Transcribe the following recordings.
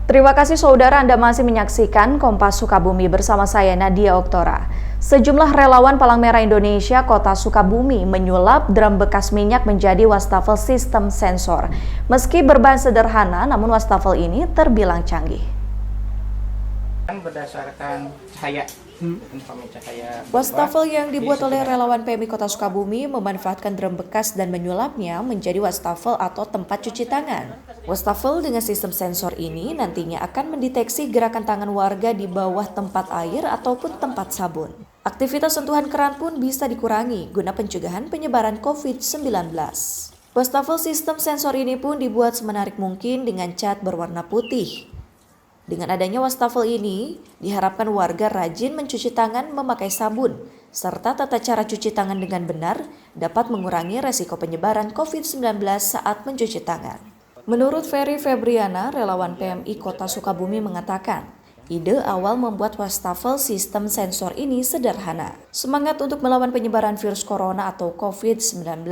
Terima kasih saudara, Anda masih menyaksikan Kompas Sukabumi bersama saya Nadia Oktora. Sejumlah relawan Palang Merah Indonesia Kota Sukabumi menyulap drum bekas minyak menjadi wastafel sistem sensor. Meski berbahan sederhana, namun wastafel ini terbilang canggih. Berdasarkan cahaya. Wastafel yang dibuat oleh relawan PMI Kota Sukabumi memanfaatkan drum bekas dan menyulapnya menjadi wastafel atau tempat cuci tangan. Wastafel dengan sistem sensor ini nantinya akan mendeteksi gerakan tangan warga di bawah tempat air ataupun tempat sabun. Aktivitas sentuhan keran pun bisa dikurangi guna pencegahan penyebaran COVID-19. Wastafel sistem sensor ini pun dibuat semenarik mungkin dengan cat berwarna putih. Dengan adanya wastafel ini, diharapkan warga rajin mencuci tangan memakai sabun, serta tata cara cuci tangan dengan benar dapat mengurangi resiko penyebaran COVID-19 saat mencuci tangan. Menurut Ferry Febriana, relawan PMI Kota Sukabumi mengatakan, ide awal membuat wastafel sistem sensor ini sederhana. Semangat untuk melawan penyebaran virus corona atau COVID-19.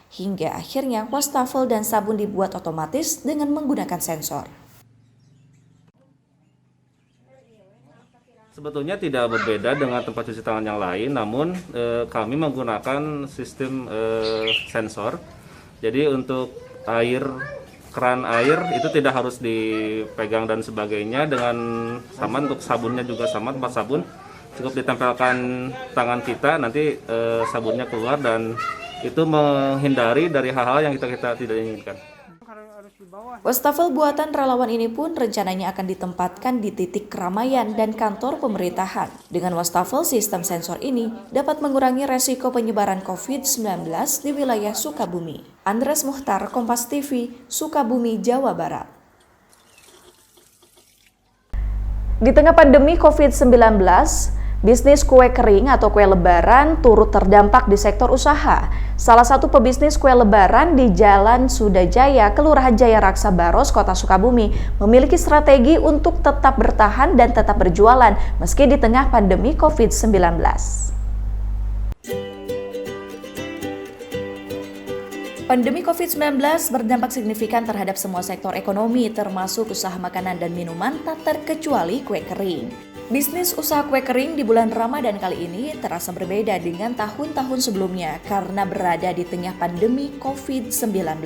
Hingga akhirnya wastafel dan sabun dibuat otomatis dengan menggunakan sensor. Sebetulnya tidak berbeda dengan tempat cuci tangan yang lain, namun kami menggunakan sistem sensor. Jadi untuk keran air itu tidak harus dipegang dan sebagainya. Dengan sama untuk sabunnya juga sama, tempat sabun cukup ditempelkan tangan kita, nanti sabunnya keluar dan itu menghindari dari hal-hal yang kita tidak inginkan. Wastafel buatan relawan ini pun rencananya akan ditempatkan di titik keramaian dan kantor pemerintahan. Dengan wastafel sistem sensor ini dapat mengurangi resiko penyebaran COVID-19 di wilayah Sukabumi. Andres Muhtar, Kompas TV, Sukabumi, Jawa Barat. Di tengah pandemi COVID-19, bisnis kue kering atau kue lebaran turut terdampak di sektor usaha. Salah satu pebisnis kue lebaran di Jalan Sudajaya, Kelurahan Jaya Raksa Baros, Kota Sukabumi, memiliki strategi untuk tetap bertahan dan tetap berjualan meski di tengah pandemi COVID-19. Pandemi COVID-19 berdampak signifikan terhadap semua sektor ekonomi, termasuk usaha makanan dan minuman, tak terkecuali kue kering. Bisnis usaha kue kering di bulan Ramadan kali ini terasa berbeda dengan tahun-tahun sebelumnya karena berada di tengah pandemi COVID-19.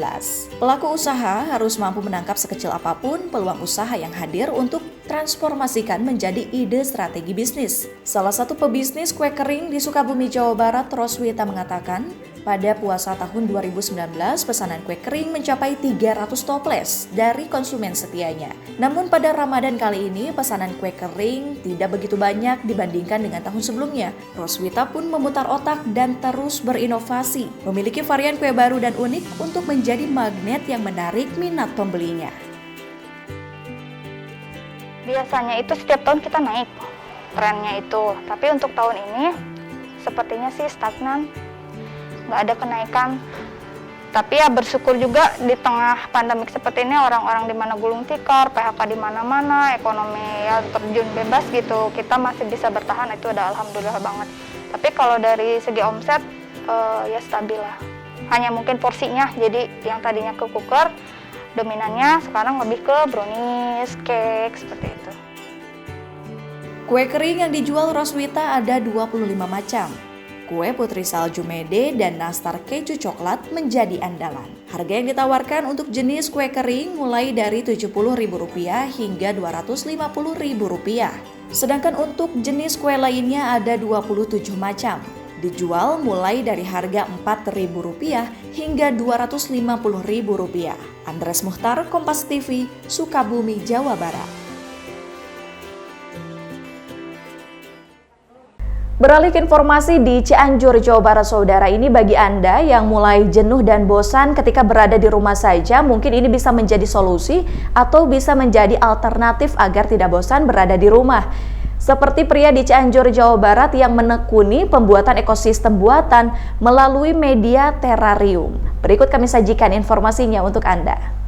Pelaku usaha harus mampu menangkap sekecil apapun peluang usaha yang hadir untuk transformasikan menjadi ide strategi bisnis. Salah satu pebisnis kue kering di Sukabumi, Jawa Barat, Roswita mengatakan, pada puasa tahun 2019, pesanan kue kering mencapai 300 toples dari konsumen setianya. Namun pada Ramadan kali ini, pesanan kue kering tidak begitu banyak dibandingkan dengan tahun sebelumnya. Roswita pun memutar otak dan terus berinovasi, memiliki varian kue baru dan unik untuk menjadi magnet yang menarik minat pembelinya. Biasanya itu setiap tahun kita naik trennya itu, tapi untuk tahun ini sepertinya sih stagnan. Nggak ada kenaikan, tapi ya bersyukur juga di tengah pandemik seperti ini orang-orang di mana gulung tikar, PHK di mana-mana, ekonomi ya terjun bebas gitu, kita masih bisa bertahan, itu udah alhamdulillah banget. Tapi kalau dari segi omset ya stabil lah, hanya mungkin porsinya, jadi yang tadinya ke cooker dominannya sekarang lebih ke brownies, cake seperti itu. Kue kering yang dijual Roswita ada 25 macam. Kue putri salju mede dan nastar keju coklat menjadi andalan. Harga yang ditawarkan untuk jenis kue kering mulai dari Rp70.000 hingga Rp250.000. Sedangkan untuk jenis kue lainnya ada 27 macam. Dijual mulai dari harga Rp4.000 hingga Rp250.000. Andres Muhtar, Kompas TV, Sukabumi, Jawa Barat. Beralih ke informasi di Cianjur, Jawa Barat, saudara. Ini bagi Anda yang mulai jenuh dan bosan ketika berada di rumah saja, mungkin ini bisa menjadi solusi atau bisa menjadi alternatif agar tidak bosan berada di rumah. Seperti pria di Cianjur, Jawa Barat yang menekuni pembuatan ekosistem buatan melalui media terrarium. Berikut kami sajikan informasinya untuk Anda.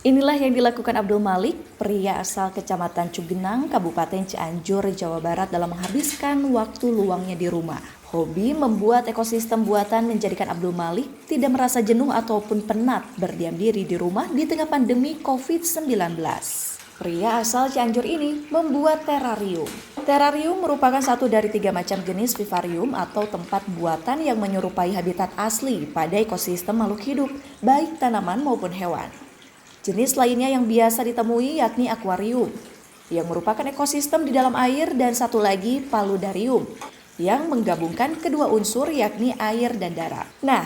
Inilah yang dilakukan Abdul Malik, pria asal Kecamatan Cugenang, Kabupaten Cianjur, Jawa Barat dalam menghabiskan waktu luangnya di rumah. Hobi membuat ekosistem buatan menjadikan Abdul Malik tidak merasa jenuh ataupun penat berdiam diri di rumah di tengah pandemi COVID-19. Pria asal Cianjur ini membuat terarium. Terarium merupakan satu dari 3 macam jenis vivarium atau tempat buatan yang menyerupai habitat asli pada ekosistem makhluk hidup, baik tanaman maupun hewan. Jenis lainnya yang biasa ditemui yakni akuarium, yang merupakan ekosistem di dalam air, dan satu lagi paludarium, yang menggabungkan kedua unsur yakni air dan darat. Nah,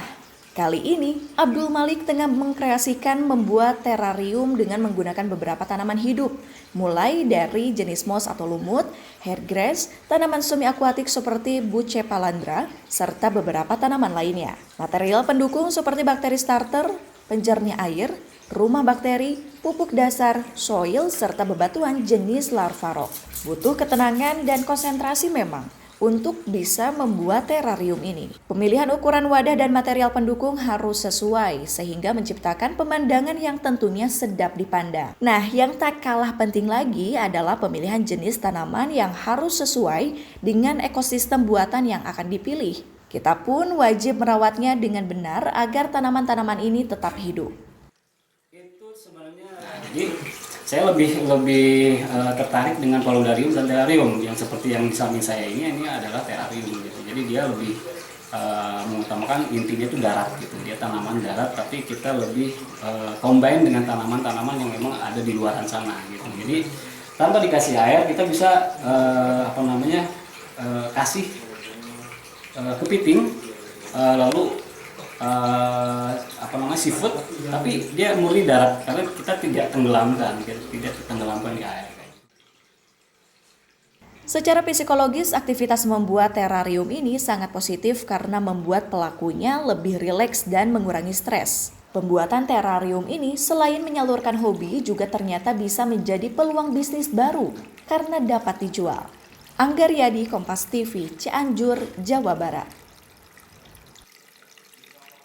kali ini Abdul Malik tengah mengkreasikan membuat terarium dengan menggunakan beberapa tanaman hidup, mulai dari jenis moss atau lumut, hairgrass, tanaman semi akuatik seperti Bucephalandra, serta beberapa tanaman lainnya. Material pendukung seperti bakteri starter, penjernih air, rumah bakteri, pupuk dasar, soil, serta bebatuan jenis larva rock. Butuh ketenangan dan konsentrasi memang untuk bisa membuat terarium ini. Pemilihan ukuran wadah dan material pendukung harus sesuai sehingga menciptakan pemandangan yang tentunya sedap dipandang. Nah, yang tak kalah penting lagi adalah pemilihan jenis tanaman yang harus sesuai dengan ekosistem buatan yang akan dipilih. Kita pun wajib merawatnya dengan benar agar tanaman-tanaman ini tetap hidup. Itu sebenarnya jadi saya lebih tertarik dengan paludarium dan terarium yang seperti yang di samping saya ini adalah terarium gitu. Jadi dia lebih mengutamakan intinya itu darat gitu. Dia tanaman darat tapi kita lebih combine dengan tanaman-tanaman yang memang ada di luaran sana gitu. Jadi tanpa dikasih air kita bisa kasih kepiting lalu seafood, tapi dia murni darat karena kita tidak tenggelamkan di air. Secara psikologis, aktivitas membuat terarium ini sangat positif karena membuat pelakunya lebih rileks dan mengurangi stres. Pembuatan terarium ini selain menyalurkan hobi juga ternyata bisa menjadi peluang bisnis baru karena dapat dijual. Angga Riyadi, Kompas TV, Cianjur, Jawa Barat.